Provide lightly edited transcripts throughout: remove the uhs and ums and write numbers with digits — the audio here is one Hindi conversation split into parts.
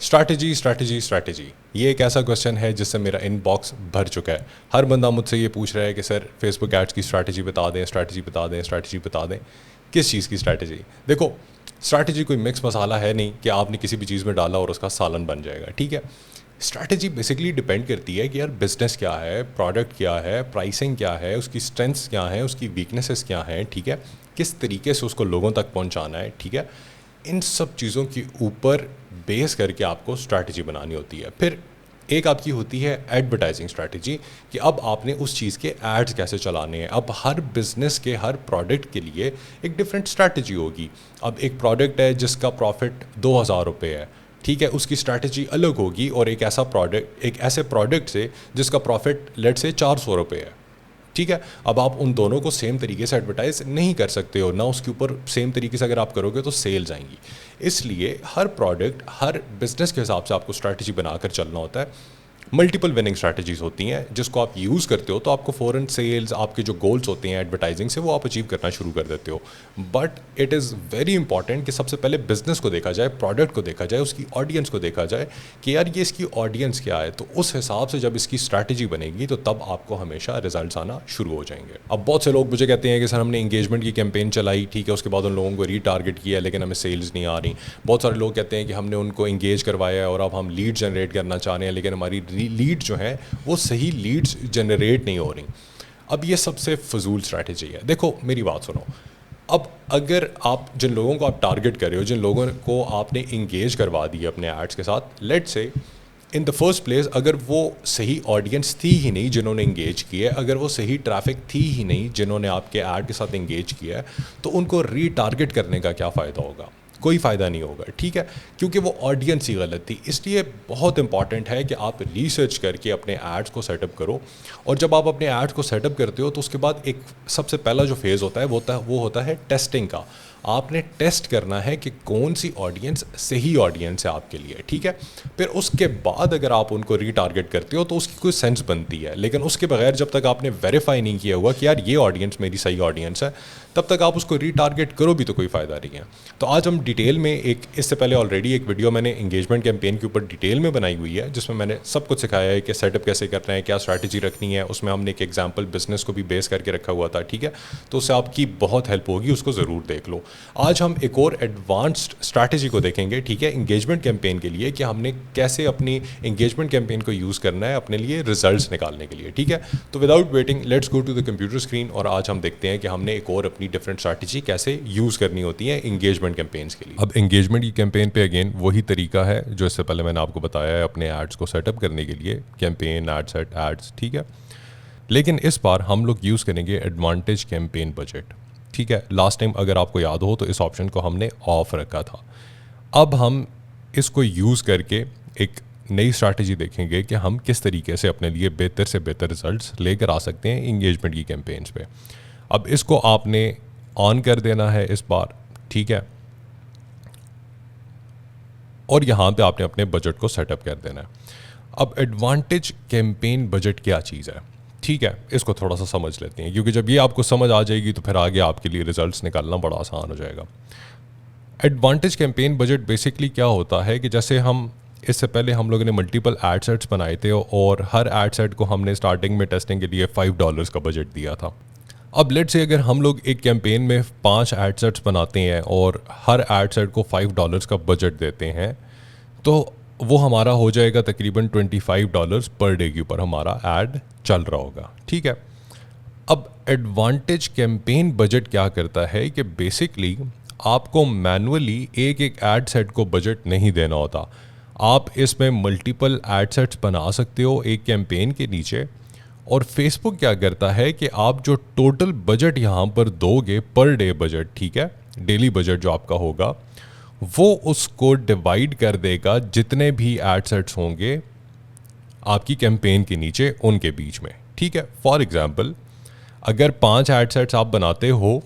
स्ट्रैटेजी स्ट्रैटेजी स्ट्रैटेजी, ये एक ऐसा क्वेश्चन है जिससे मेरा इनबॉक्स भर चुका है। हर बंदा मुझसे ये पूछ रहा है कि सर फेसबुक एड्स की स्ट्रैटेजी बता दें, स्ट्रैटेजी बता दें, स्ट्रैटेजी बता दें। किस चीज़ की स्ट्रैटेजी? देखो, स्ट्रैटेजी कोई मिक्स मसाला है नहीं कि आपने किसी भी चीज़ में डाला और उसका सालन बन जाएगा, ठीक है। स्ट्रैटेजी बेसिकली डिपेंड करती है कि यार बिजनेस क्या है, प्रोडक्ट क्या है, प्राइसिंग क्या है, उसकी स्ट्रेंथ्स क्या है, उसकी वीकनेसेस क्या हैं, ठीक है, किस तरीके से उसको लोगों तक पहुंचाना है, ठीक है। इन सब चीज़ों के ऊपर बेस करके आपको स्ट्रैटेजी बनानी होती है। फिर एक आपकी होती है एडवर्टाइजिंग स्ट्रैटेजी कि अब आपने उस चीज़ के एड्स कैसे चलाने हैं। अब हर बिजनेस के हर प्रोडक्ट के लिए एक डिफरेंट स्ट्रैटेजी होगी। अब एक प्रोडक्ट है जिसका प्रॉफिट 2000 रुपये है, ठीक है, उसकी स्ट्रैटेजी अलग होगी। और एक ऐसे प्रोडक्ट से जिसका प्रॉफिट लेट से 400 रुपये है, ठीक है। अब आप उन दोनों को सेम तरीके से एडवर्टाइज नहीं कर सकते हो ना, उसके ऊपर सेम तरीके से अगर आप करोगे तो सेल्स आएंगी। इसलिए हर प्रोडक्ट, हर बिजनेस के हिसाब से आपको स्ट्रैटेजी बनाकर चलना होता है। मल्टीपल विनिंग स्ट्रैटेजीज होती हैं जिसको आप यूज़ करते हो तो आपको फ़ौरन सेल्स, आपके जो गोल्स होते हैं एडवर्टाइजिंग से, वो आप अचीव करना शुरू कर देते हो। But it is very important कि सबसे पहले बिजनेस को देखा जाए, प्रोडक्ट को देखा जाए, उसकी ऑडियंस को देखा जाए कि यार ये इसकी ऑडियंस क्या है। तो उस हिसाब से जब इसकी स्ट्रैटेजी बनेगी तो तब आपको हमेशा रिजल्ट्स आना शुरू हो जाएंगे। अब बहुत से लोग मुझे कहते हैं कि सर हमने इंगेजमेंट की कैंपेन चलाई, ठीक है, उसके बाद उन लोगों को रीटारगेट किया लेकिन हमें सेल्स नहीं आ रही। बहुत सारे लोग कहते हैं कि हमने उनको इंगेज करवाया है और अब हम लीड जनरेट करना चाह रहे हैं लेकिन हमारी लीड जो है वो सही लीड्स जनरेट नहीं हो रही। अब ये सबसे फजूल स्ट्रैटेजी है। देखो मेरी बात सुनो, अब अगर आप जिन लोगों को आप टारगेट कर रहे हो, जिन लोगों को आपने इंगेज करवा दिया अपने एड्स के साथ, लेट से इन द फर्स्ट प्लेस अगर वो सही ऑडियंस थी ही नहीं जिन्होंने इंगेज किया है, अगर वो सही ट्रैफिक थी ही नहीं जिन्होंने आपके ऐड के साथ इंगेज किया है, तो उनको रीटारगेट करने का क्या फ़ायदा होगा? कोई फ़ायदा नहीं होगा, ठीक है, क्योंकि वो ऑडियंस ही गलत थी। इसलिए बहुत इंपॉर्टेंट है कि आप रिसर्च करके अपने एड्स को सेटअप करो। और जब आप अपने एड्स को सेटअप करते हो तो उसके बाद एक सबसे पहला जो फेज़ होता है वो होता है टेस्टिंग का। आपने टेस्ट करना है कि कौन सी ऑडियंस सही ऑडियंस है आपके लिए, ठीक है। फिर उसके बाद अगर आप उनको रीटारगेट करते हो तो उसकी कोई सेंस बनती है, लेकिन उसके बगैर जब तक आपने वेरीफाई नहीं किया हुआ कि यार ये ऑडियंस मेरी सही ऑडियंस है, तब तक आप उसको रीटारगेट करो भी तो कोई फ़ायदा नहीं है। तो आज हम डिटेल में इससे पहले ऑलरेडी एक वीडियो मैंने इंगेजमेंट कैंपेन के ऊपर डिटेल में बनाई हुई है जिसमें मैंने सब कुछ सिखाया है कि सेटअप कैसे करना है, क्या स्ट्रैटेजी रखनी है। उसमें हमने एक एग्जाम्पल बिजनेस को भी बेस करके रखा हुआ था, ठीक है। तो उससे आपकी बहुत हेल्प होगी, उसको ज़रूर देख लो। आज हम एक और एडवांस्ड स्ट्रैटेजी को देखेंगे, ठीक है, इंगेजमेंट कैंपेन के लिए, कि हमने कैसे अपनी इंगेजमेंट कैंपेन को यूज़ करना है अपने लिए रिजल्ट्स निकालने के लिए, ठीक है। तो without waiting let's go to the computer screen और आज हम देखते हैं कि हमने एक और अपनी डिफरेंट स्ट्रैटेजी कैसे यूज़ करनी होती है इंगेजमेंट कैंपेन्स के लिए। अब इंगेजमेंट की कैंपेन पे अगेन वही तरीका है जो इससे पहले मैंने आपको बताया है अपने एड्स को सेटअप करने के लिए, कैंपेन, एड सेट, एड्स, ठीक है। लेकिन इस बार हम लोग यूज़ करेंगे एडवांटेज कैंपेन बजट, ठीक है। लास्ट टाइम अगर आपको याद हो तो इस ऑप्शन को हमने ऑफ रखा था। अब हम इसको यूज़ करके एक नई स्ट्रैटेजी देखेंगे कि हम किस तरीके से अपने लिए बेहतर से बेहतर रिजल्ट्स लेकर आ सकते हैं इंगेजमेंट की कैंपेन्स पे। अब इसको आपने ऑन कर देना है इस बार, ठीक है, और यहाँ पे आपने अपने बजट को सेटअप कर देना है। अब एडवांटेज कैंपेन बजट क्या चीज़ है, ठीक है, इसको थोड़ा सा समझ लेते हैं क्योंकि जब ये आपको समझ आ जाएगी तो फिर आगे आपके लिए रिजल्ट्स निकालना बड़ा आसान हो जाएगा। एडवांटेज कैंपेन बजट बेसिकली क्या होता है कि जैसे हम इससे पहले हम लोगों ने मल्टीपल एड सेट्स बनाए थे और हर एड सेट को हमने स्टार्टिंग में टेस्टिंग के लिए $5 का बजट दिया था। अब लेट से अगर हम लोग एक कैंपेन में 5 एड सेट्स बनाते हैं और हर एड सेट को $5 का बजट देते हैं तो वो हमारा हो जाएगा तकरीबन $25 पर डे के ऊपर हमारा ऐड चल रहा होगा, ठीक है। अब एडवांटेज कैंपेन बजट क्या करता है कि बेसिकली आपको मैनुअली एक एक एड सेट को बजट नहीं देना होता। आप इसमें मल्टीपल एड सेट्स बना सकते हो एक कैंपेन के नीचे, और फेसबुक क्या करता है कि आप जो टोटल बजट यहाँ पर दोगे पर डे बजट, ठीक है, डेली बजट जो आपका होगा, वो उसको डिवाइड कर देगा जितने भी एड सेट्स होंगे आपकी कैंपेन के नीचे उनके बीच में, ठीक है। फॉर एग्जांपल अगर 5 एड सेट्स आप बनाते हो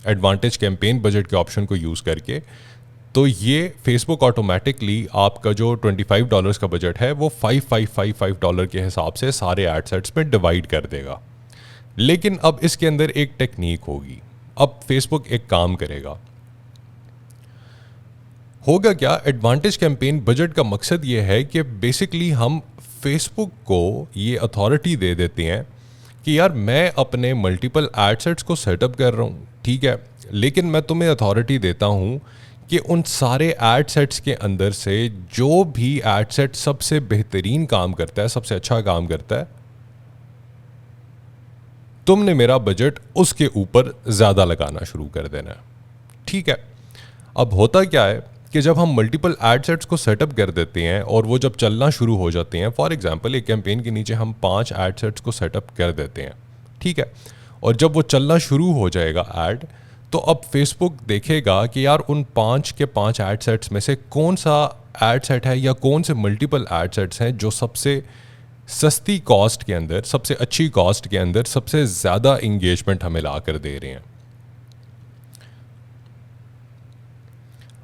एडवांटेज कैंपेन बजट के ऑप्शन को यूज़ करके, तो ये फेसबुक ऑटोमेटिकली आपका जो $25 का बजट है वो $5555 के हिसाब से सारे एड सेट्स में डिवाइड कर देगा। लेकिन अब इसके अंदर एक टेक्निक होगी। अब फेसबुक एक काम करेगा, होगा क्या, एडवांटेज कैंपेन बजट का मकसद ये है कि बेसिकली हम फेसबुक को ये अथॉरिटी दे देते हैं कि यार मैं अपने मल्टीपल एडसेट्स को सेटअप कर रहा हूँ, ठीक है, लेकिन मैं तुम्हें अथॉरिटी देता हूँ कि उन सारे एडसेट्स के अंदर से जो भी एडसेट सबसे बेहतरीन काम करता है, सबसे अच्छा काम करता है, तुमने मेरा बजट उसके ऊपर ज़्यादा लगाना शुरू कर देना है, ठीक है। अब होता क्या है कि जब हम मल्टीपल एडसेट्स को सेटअप कर देते हैं और वो जब चलना शुरू हो जाते हैं, फॉर एग्जांपल एक कैंपेन के नीचे हम 5 एडसेट्स को सेटअप कर देते हैं, ठीक है, और जब वो चलना शुरू हो जाएगा ऐड, तो अब फेसबुक देखेगा कि यार उन 5 के 5 एडसेट्स में से कौन सा एडसेट है या कौन से मल्टीपल एडसेट्स हैं जो सबसे सस्ती कॉस्ट के अंदर, सबसे अच्छी कॉस्ट के अंदर सबसे ज़्यादा इंगेजमेंट हमें ला कर दे रहे हैं।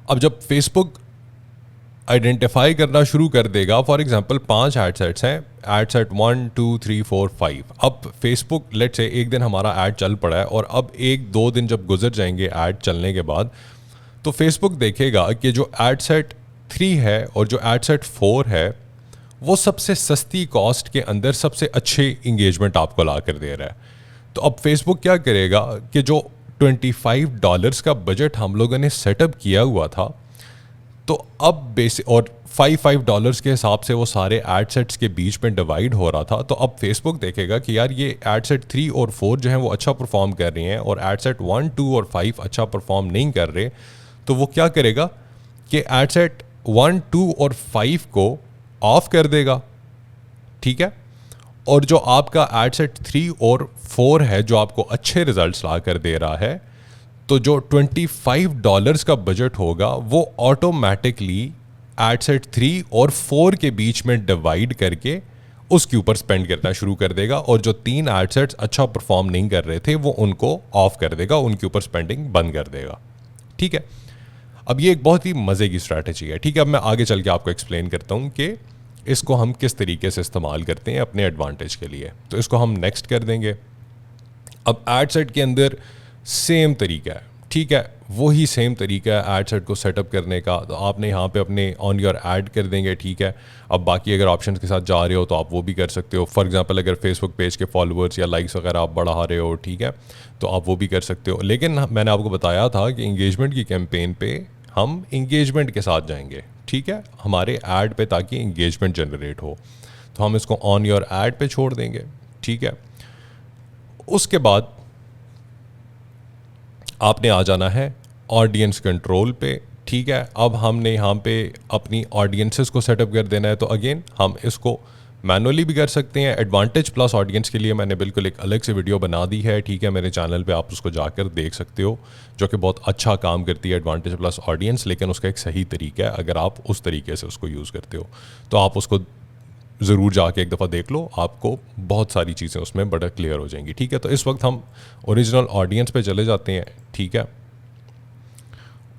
अब जब फेसबुक आइडेंटिफाई करना शुरू कर देगा, फॉर एग्जांपल 5 एडसेट्स हैं, एडसेट 1 2 3 4 5, अब फेसबुक लेट से एक दिन हमारा ऐड चल पड़ा है और अब 1-2 दिन जब गुजर जाएंगे ऐड चलने के बाद, तो फेसबुक देखेगा कि जो एडसेट 3 है और जो एडसेट 4 है वो सबसे सस्ती कॉस्ट के अंदर सबसे अच्छे इंगेजमेंट आपको ला कर दे रहा है। तो अब फेसबुक क्या करेगा कि जो $25 का बजट हम लोगों ने सेटअप किया हुआ था, तो अब बेसिक और $5 के हिसाब से वो सारे एडसेट्स के बीच में डिवाइड हो रहा था, तो अब फेसबुक देखेगा कि यार ये एडसेट 3 और 4 जो हैं वो अच्छा परफॉर्म कर रही हैं और एडसेट 1 2 और 5 अच्छा परफॉर्म नहीं कर रहे, तो वो क्या करेगा कि एडसेट 1 2 और 5 को ऑफ कर देगा, ठीक है, और जो आपका एडसेट 3 और 4 है जो आपको अच्छे रिजल्ट्स ला कर दे रहा है, तो जो $25 का बजट होगा वो ऑटोमेटिकली एडसेट 3 और 4 के बीच में डिवाइड करके उसके ऊपर स्पेंड करना शुरू कर देगा, और जो 3 एडसेट्स अच्छा परफॉर्म नहीं कर रहे थे वो उनको ऑफ कर देगा, उनके ऊपर स्पेंडिंग बंद कर देगा, ठीक है। अब ये एक बहुत ही मज़े की स्ट्रैटेजी है, ठीक है। अब मैं आगे चल के आपको एक्सप्लेन करता हूँ कि इसको हम किस तरीके से इस्तेमाल करते हैं अपने एडवांटेज के लिए। तो इसको हम नेक्स्ट कर देंगे। अब एडसेट के अंदर सेम तरीका है, ठीक है, वही सेम तरीका है एड सेट को सेटअप करने का। तो आपने यहाँ पे अपने ऑन योर ऐड कर देंगे, ठीक है। अब बाकी अगर ऑप्शंस के साथ जा रहे हो तो आप वो भी कर सकते हो। फॉर एग्जांपल अगर फेसबुक पेज के फॉलोअर्स या लाइक्स वगैरह आप बढ़ा रहे हो, ठीक है, तो आप वो भी कर सकते हो। लेकिन मैंने आपको बताया था कि इंगेजमेंट की कैंपेन पे हम इंगेजमेंट के साथ जाएंगे, ठीक है, हमारे ऐड पे, ताकि इंगेजमेंट जनरेट हो। तो हम इसको ऑन योर ऐड पे छोड़ देंगे, ठीक है। उसके बाद आपने आ जाना है ऑडियंस कंट्रोल पे, ठीक है। अब हमने यहाँ पे अपनी ऑडियंसेस को सेटअप कर देना है। तो अगेन हम इसको मैनुअली भी कर सकते हैं। एडवांटेज प्लस ऑडियंस के लिए मैंने बिल्कुल एक अलग से वीडियो बना दी है, ठीक है, मेरे चैनल पे आप उसको जाकर देख सकते हो, जो कि बहुत अच्छा काम करती है एडवांटेज प्लस ऑडियंस। लेकिन उसका एक सही तरीका है, अगर आप उस तरीके से उसको यूज़ करते हो तो आप उसको ज़रूर जाके एक दफ़ा देख लो, आपको बहुत सारी चीज़ें उसमें बड़ा क्लियर हो जाएंगी, ठीक है। तो इस वक्त हम ओरिजिनल ऑडियंस पे चले जाते हैं, ठीक है।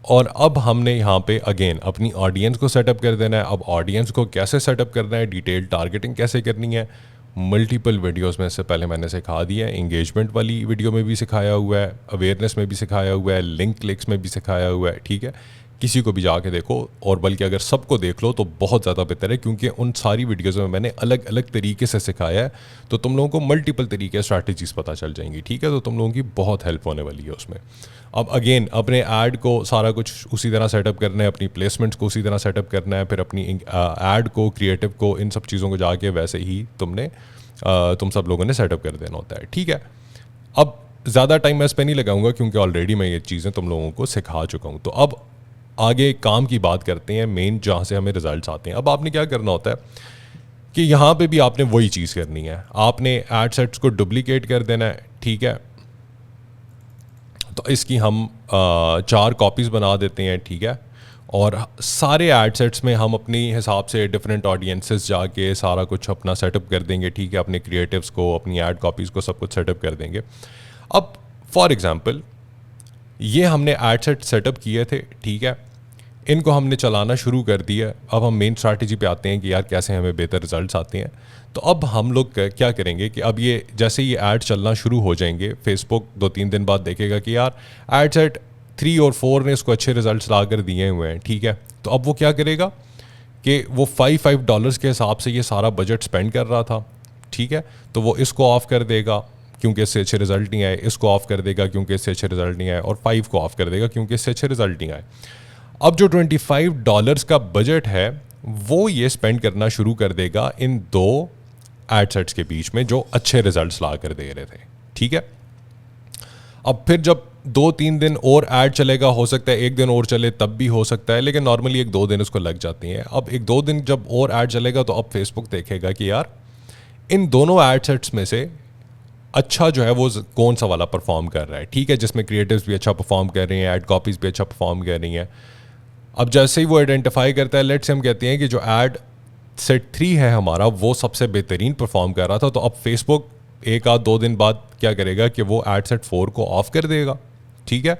और अब हमने यहाँ पे अगेन अपनी ऑडियंस को सेटअप कर देना है। अब ऑडियंस को कैसे सेटअप करना है, डिटेल टारगेटिंग कैसे करनी है, मल्टीपल वीडियोस में से पहले मैंने सिखा दिया है। इंगेजमेंट वाली वीडियो में भी सिखाया हुआ है, अवेयरनेस में भी सिखाया हुआ है, लिंक क्लिक्स में भी सिखाया हुआ है, ठीक है। किसी को भी जाके देखो, और बल्कि अगर सबको देख लो तो बहुत ज़्यादा बेहतर है, क्योंकि उन सारी वीडियोज़ में मैंने अलग अलग तरीके से सिखाया है। तो तुम लोगों को मल्टीपल तरीके स्ट्रैटेजीज़ पता चल जाएंगी, ठीक है। तो तुम लोगों की बहुत हेल्प होने वाली है उसमें। अब अगेन अपने ऐड को सारा कुछ उसी तरह सेटअप करना है, अपनी प्लेसमेंट्स को उसी तरह सेटअप करना है, फिर अपनी ऐड को, क्रिएटिव को, इन सब चीज़ों को जाके वैसे ही तुम सब लोगों ने सेटअप कर देना होता है, ठीक है। अब ज़्यादा टाइम मैं इस पर नहीं लगाऊंगा, क्योंकि ऑलरेडी मैं ये चीज़ें तुम लोगों को सिखा चुका हूँ। तो अब आगे काम की बात करते हैं, मेन जहाँ से हमें रिजल्ट्स आते हैं। अब आपने क्या करना होता है कि यहाँ पे भी आपने वही चीज़ करनी है, आपने एड सेट्स को डुप्लीकेट कर देना है, ठीक है। तो इसकी हम 4 कॉपीज़ बना देते हैं, ठीक है। और सारे एड सेट्स में हम अपनी हिसाब से डिफरेंट ऑडियंसेस जाके सारा कुछ अपना सेटअप कर देंगे, ठीक है। अपने क्रिएटिव्स को, अपनी ऐड कॉपीज़ को, सब कुछ सेटअप कर देंगे। अब फॉर एग्जांपल ये हमने ऐड सेट सेटअप किए थे, ठीक है, इनको हमने चलाना शुरू कर दिया। अब हम मेन स्ट्रैटेजी पे आते हैं कि यार कैसे हमें बेहतर रिजल्ट्स आते हैं। तो अब हम लोग क्या करेंगे कि अब ये जैसे ये ऐड चलना शुरू हो जाएंगे, फेसबुक 2-3 दिन बाद देखेगा कि यार ऐड सेट 3 और 4 ने इसको अच्छे रिजल्ट्स ला कर दिए हुए हैं, ठीक है। तो अब वो क्या करेगा कि वो $5 के हिसाब से ये सारा बजट स्पेंड कर रहा था, ठीक है। तो वो इसको ऑफ कर देगा क्योंकि इससे अच्छे रिजल्ट नहीं आए, इसको ऑफ कर देगा क्योंकि इससे अच्छे रिजल्ट नहीं आए, और 5 को ऑफ कर देगा क्योंकि इससे अच्छे रिजल्ट नहीं आए। अब जो $25 का बजट है वो ये स्पेंड करना शुरू कर देगा इन 2 एड सेट्स के बीच में जो अच्छे रिजल्ट्स ला कर दे रहे थे, ठीक है। अब फिर जब 2-3 दिन और ऐड चलेगा, हो सकता है 1 दिन और चले तब भी हो सकता है, लेकिन नॉर्मली 1-2 दिन उसको लग जाती हैं। अब 1-2 दिन जब और ऐड चलेगा तो अब फेसबुक देखेगा कि यार इन दोनों ऐड सेट्स में से अच्छा जो है वो कौन सा वाला परफॉर्म कर रहा है, ठीक है, जिसमें क्रिएटिव्स भी अच्छा परफॉर्म कर रही हैं, ऐड कॉपीज़ भी अच्छा परफॉर्म कर रही हैं। अब जैसे ही वो आइडेंटिफाई करता है, लेट्स से हम कहते हैं कि जो ऐड सेट 3 है हमारा वो सबसे बेहतरीन परफॉर्म कर रहा था, तो अब फेसबुक 1-2 दिन बाद क्या करेगा कि वो एड सेट 4 को ऑफ कर देगा, ठीक है।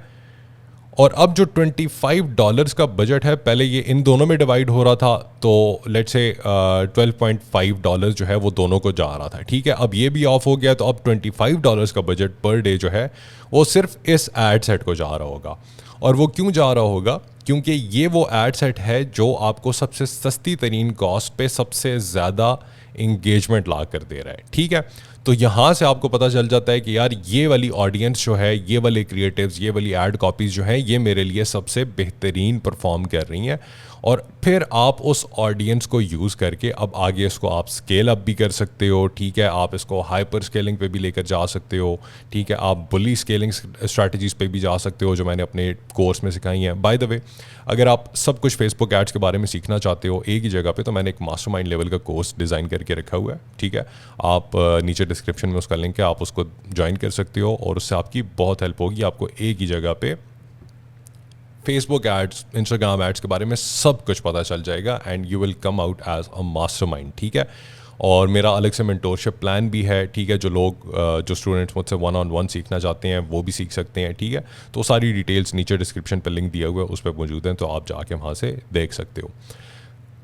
और अब जो $25 का बजट है, पहले ये इन दोनों में डिवाइड हो रहा था, तो लेट्स से $12.5 जो है वो दोनों को जा रहा था, ठीक है। अब ये भी ऑफ हो गया, तो अब $25 का बजट पर डे जो है वो सिर्फ इस एड सेट को जा रहा होगा। और वो क्यों जा रहा होगा? क्योंकि ये वो एड सेट है जो आपको सबसे सस्ती तरीन कॉस्ट पे सबसे ज़्यादा इंगेजमेंट ला कर दे रहा है, ठीक है। तो यहाँ से आपको पता चल जाता है कि यार ये वाली ऑडियंस जो है, ये वाले क्रिएटिव्स, ये वाली ऐड कॉपीज़ जो हैं, ये मेरे लिए सबसे बेहतरीन परफॉर्म कर रही हैं। और फिर आप उस ऑडियंस को यूज़ करके अब आगे इसको आप स्केल अप भी कर सकते हो, ठीक है। आप इसको हाइपर स्केलिंग पे भी लेकर जा सकते हो, ठीक है। आप बुली स्केलिंग स्ट्रैटेजीज़ पे भी जा सकते हो जो मैंने अपने कोर्स में सिखाई हैं। बाय द वे, अगर आप सब कुछ फेसबुक एड्स के बारे में सीखना चाहते हो एक ही जगह पे, तो मैंने एक मास्टरमाइंड लेवल का कोर्स डिज़ाइन करके रखा हुआ है, ठीक है। आप नीचे डिस्क्रिप्शन में उसका लिंक है, आप उसको ज्वाइन कर सकते हो और उससे आपकी बहुत हेल्प होगी। आपको एक ही जगह पे फेसबुक एड्स, इंस्टाग्राम एड्स के बारे में सब कुछ पता चल जाएगा and you will come out as a mastermind, ठीक है। और मेरा अलग से मेंटोरशिप प्लान भी है, ठीक है। जो लोग जो स्टूडेंट्स मुझसे 1-on-1 सीखना चाहते हैं वो भी सीख सकते हैं, ठीक है। तो सारी डिटेल्स नीचे डिस्क्रिप्शन पर लिंक दिया हुआ है, उस पर मौजूद हैं, तो आप जाके वहाँ से देख सकते हो।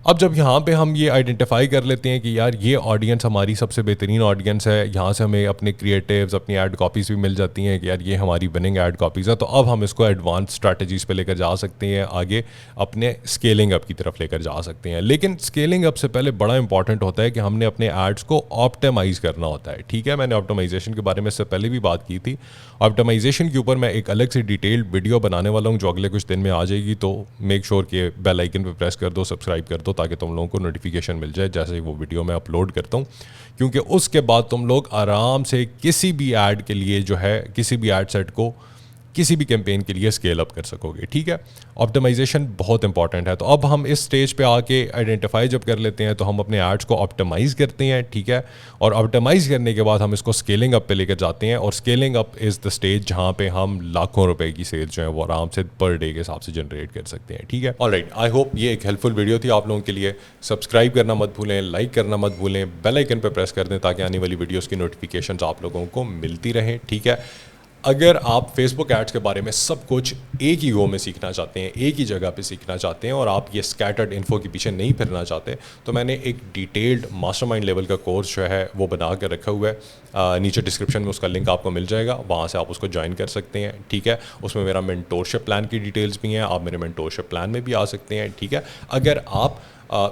अब जब यहाँ पे हम ये आइडेंटिफाई कर लेते हैं कि यार ये ऑडियंस हमारी सबसे बेहतरीन ऑडियंस है, यहाँ से हमें अपने क्रिएटिव्स, अपनी ऐड कॉपीज़ भी मिल जाती हैं कि यार ये हमारी विनिंग ऐड कॉपीज़ हैं, तो अब हम इसको एडवांस स्ट्रैटेजीज़ पे लेकर जा सकते हैं, आगे अपने स्केलिंग अप की तरफ लेकर जा सकते हैं। लेकिन स्केलिंग अप से पहले बड़ा इंपॉर्टेंट होता है कि हमने अपने एड्स को ऑप्टिमाइज़ करना होता है, ठीक है। मैंने ऑप्टिमाइजेशन के बारे में इससे पहले भी बात की थी। ऑप्टिमाइजेशन के ऊपर मैं एक अलग से डिटेल्ड वीडियो बनाने वाला हूँ जो अगले कुछ दिन में आ जाएगी, तो मेक श्योर कि बेल आइकन पर प्रेस कर दो, सब्सक्राइब कर दो, ताकि तुम लोगों को नोटिफिकेशन मिल जाए जैसे ही वो वीडियो मैं अपलोड करता हूँ। क्योंकि उसके बाद तुम लोग आराम से किसी भी ऐड के लिए जो है, किसी भी ऐड सेट को किसी भी कैंपेन के लिए स्केल अप कर सकोगे, ठीक है। ऑप्टिमाइजेशन बहुत इंपॉर्टेंट है। तो अब हम इस स्टेज पे आके आइडेंटिफाई जब कर लेते हैं तो हम अपने एड्स को ऑप्टिमाइज़ करते हैं, ठीक है। और ऑप्टिमाइज़ करने के बाद हम इसको स्केलिंग अप पे लेकर जाते हैं, और scaling up is the stage जहाँ पे हम लाखों रुपए की सेल जो है वो आराम से पर डे के हिसाब से जनरेट कर सकते हैं, ठीक है। ऑलराइट, आई होप ये एक हेल्पफुल वीडियो थी आप लोगों के लिए। सब्सक्राइब करना मत भूलें, लाइक करना मत भूलें, बेल आइकन पर प्रेस कर दें ताकि आने वाली वीडियोज़ की नोटिफिकेशन आप लोगों को मिलती रहें, ठीक है। अगर आप फेसबुक एड्स के बारे में सब कुछ एक ही गो में सीखना चाहते हैं, एक ही जगह पे सीखना चाहते हैं, और आप ये स्कैटर्ड इन्फो के पीछे नहीं फिरना चाहते, तो मैंने एक डिटेल्ड मास्टरमाइंड लेवल का कोर्स जो है वो बना कर रखा हुआ है। नीचे डिस्क्रिप्शन में उसका लिंक आपको मिल जाएगा, वहाँ से आप उसको ज्वाइन कर सकते हैं, ठीक है। उसमें मेरा मेंटोरशिप प्लान की डिटेल्स भी हैं, आप मेरे मेंटोरशिप प्लान में भी आ सकते हैं, ठीक है, अगर आप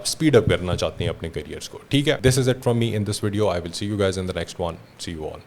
स्पीड अप करना चाहते हैं अपने करियर्स को, ठीक है। This is it from me in this video. I will see you guys in the next one. See you all.